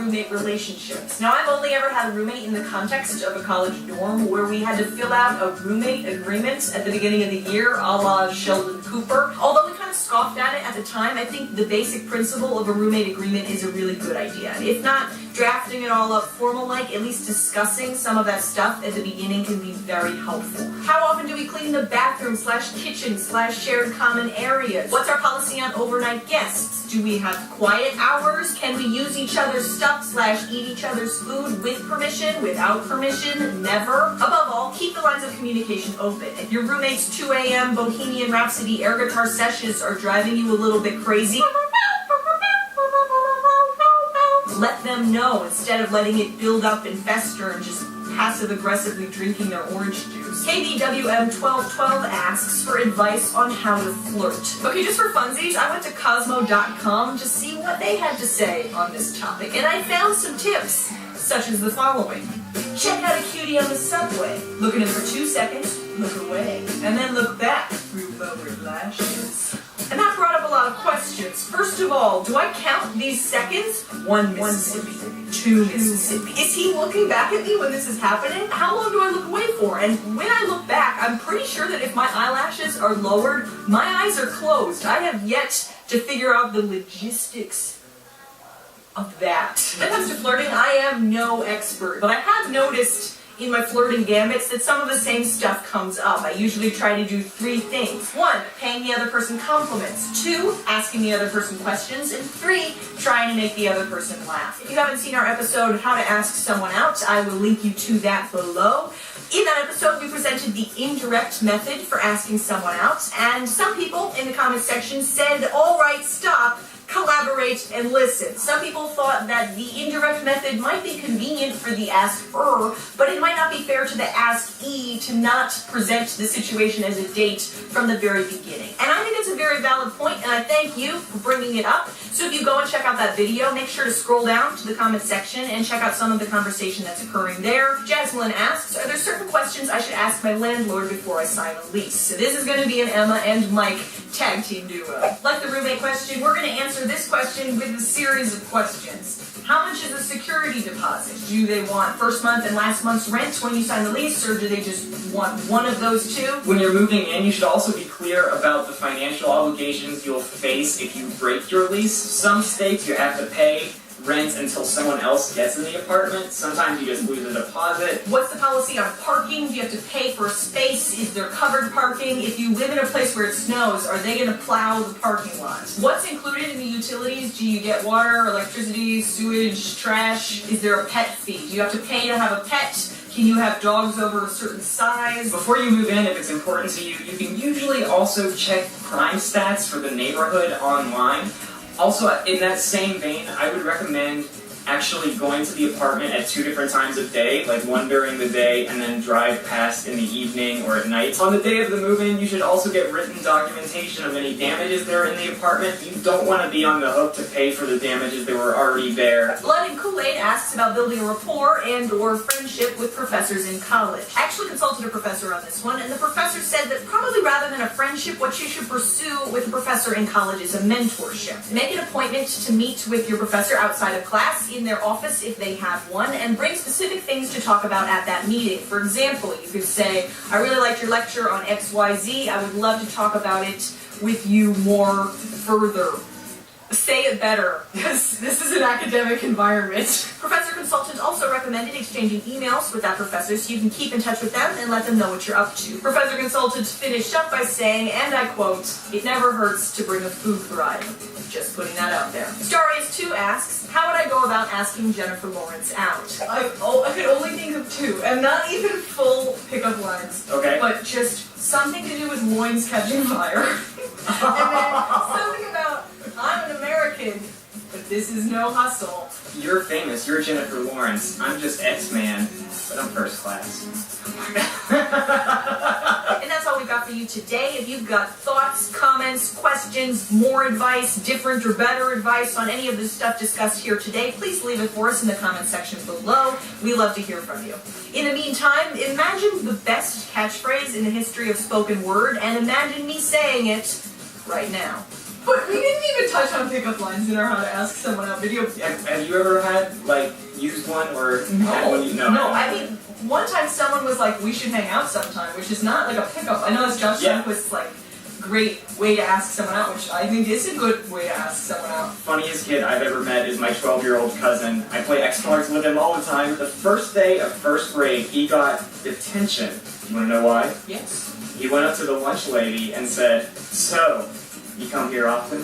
roommate relationships. Now, I've only ever had a roommate in the context of a college dorm where we had to fill out a roommate agreement at the beginning of the year, a la Sheldon Cooper. Although we kind of scoffed at it at the time, I think the basic principle of a roommate agreement is a really good idea. If not drafting it all up formal-like, at least discussing some of that stuff at the beginning can be very helpful. How often do we clean the bathroom/kitchen/shared common areas? What's our policy on overnight guests? Do we have quiet hours? Can we use each other's stuff/eat each other's food with permission, without permission? Never. Above all, keep the lines of communication open. If your roommate's 2 a.m. Bohemian Rhapsody air guitar sessions are driving you a little bit crazy, let them know instead of letting it build up and fester and just passive-aggressively drinking their orange juice. KBWM1212 asks for advice on how to flirt. Okay, just for funsies, I went to Cosmo.com to see what they had to say on this topic, and I found some tips, such as the following. Check out a cutie on the subway. Look at him for 2 seconds, look away, and then look back through lowered lashes. And that brought up a lot of questions. First of all, do I count these seconds? 1 Mississippi, 2 Mississippi. Is he looking back at me when this is happening? How long do I look away for? And when I look back, I'm pretty sure that if my eyelashes are lowered, my eyes are closed. I have yet to figure out the logistics of that. When it comes to flirting, I am no expert, but I have noticed in my flirting gambits that some of the same stuff comes up. I usually try to do 3 things. 1, paying the other person compliments. 2, asking the other person questions. And 3, trying to make the other person laugh. If you haven't seen our episode, How to Ask Someone Out, I will link you to that below. In that episode, we presented the indirect method for asking someone out, and some people in the comment section said, all right, stop, collaborate, and listen. Some people thought that the indirect method might be convenient for the asker, but it might not be fair to the askee to not present the situation as a date from the very beginning. And I think it's a very valid point, and I thank you for bringing it up. So if you go and check out that video, make sure to scroll down to the comment section and check out some of the conversation that's occurring there. Jasmine asks, are there certain questions I should ask my landlord before I sign a lease? So this is going to be an Emma and Mike tag team duo. Like the roommate question, we're going to answer this question with a series of questions. How much is a security deposit? Do they want first month and last month's rent when you sign the lease, or do they just want one of those two? When you're moving in, you should also be clear about the financial obligations you'll face if you break your lease. Some states you have to pay rent until someone else gets in the apartment. Sometimes you just lose a deposit. What's the policy on parking? Do you have to pay for a space? Is there covered parking? If you live in a place where it snows, are they going to plow the parking lot? What's included in the utilities? Do you get water, electricity, sewage, trash? Is there a pet fee? Do you have to pay to have a pet? Can you have dogs over a certain size? Before you move in, if it's important to you, you can usually also check crime stats for the neighborhood online. Also, in that same vein, I would recommend actually going to the apartment at 2 different times of day, like one during the day and then drive past in the evening or at night. On the day of the move-in, you should also get written documentation of any damages that are in the apartment. You don't want to be on the hook to pay for the damages that were already there. Blood and Kool-Aid asks about building a rapport and or friendship with professors in college. I actually consulted a professor on this one, and the professor said that probably rather than a friendship, what you should pursue with a professor in college is a mentorship. Make an appointment to meet with your professor outside of class, in their office if they have one, and bring specific things to talk about at that meeting. For example, you could say, I really liked your lecture on XYZ, I would love to talk about it with you more further. Say it better, because this is an academic environment. Professor Consultant also recommended exchanging emails with that professor so you can keep in touch with them and let them know what you're up to. Professor Consultant finished up by saying, and I quote, it never hurts to bring a food ride. Just putting that out there. Starius2 asks, how would I go about asking Jennifer Lawrence out? I could only think of 2, and not even full pickup lines. Okay. But just something to do with loins catching fire. And then something about, I'm an American, but this is no hustle. You're famous. You're Jennifer Lawrence. I'm just X-Man, but I'm first class. And that's all we've got for you today. If you've got thoughts, comments, questions, more advice, different or better advice on any of the stuff discussed here today, please leave it for us in the comment section below. We love to hear from you. In the meantime, imagine the best catchphrase in the history of spoken word, and imagine me saying it right now. But we didn't even touch on pickup lines in our how to ask someone out video. Have you ever had, like, used one or had one you know? No, I mean, one time someone was like, we should hang out sometime, which is not like a pickup. I know it's Josh Sundquist's, like, great way to ask someone out, which I think is a good way to ask someone out. Funniest kid I've ever met is my 12-year-old cousin. I play X-Cards with him all the time. The first day of first grade, he got detention. You want to know why? Yes. He went up to the lunch lady and said, "So, you come here often?"